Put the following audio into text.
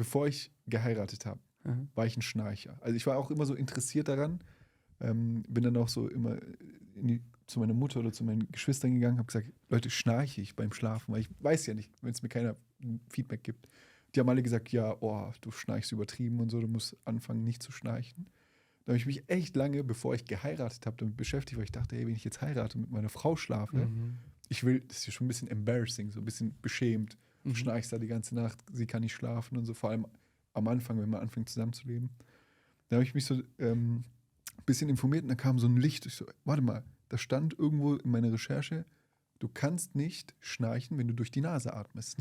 bevor ich geheiratet habe, war ich ein Schnarcher. Also ich war auch immer so interessiert daran, bin dann auch so immer zu meiner Mutter oder zu meinen Geschwistern gegangen, habe gesagt, Leute, schnarche ich beim Schlafen? Weil ich weiß ja nicht, wenn es mir keiner Feedback gibt. Die haben alle gesagt, ja, oh, du schnarchst übertrieben und so, du musst anfangen, nicht zu schnarchen. Da habe ich mich echt lange, bevor ich geheiratet habe, damit beschäftigt, weil ich dachte, hey, wenn ich jetzt heirate und mit meiner Frau schlafe, ich will, das ist ja schon ein bisschen embarrassing, so ein bisschen beschämt. Du schnarchst da die ganze Nacht, sie kann nicht schlafen und so, vor allem am Anfang, wenn man anfängt zusammenzuleben. Da habe ich mich so ein bisschen informiert und da kam so ein Licht. Ich so, warte mal, da stand irgendwo in meiner Recherche, du kannst nicht schnarchen, wenn du durch die Nase atmest.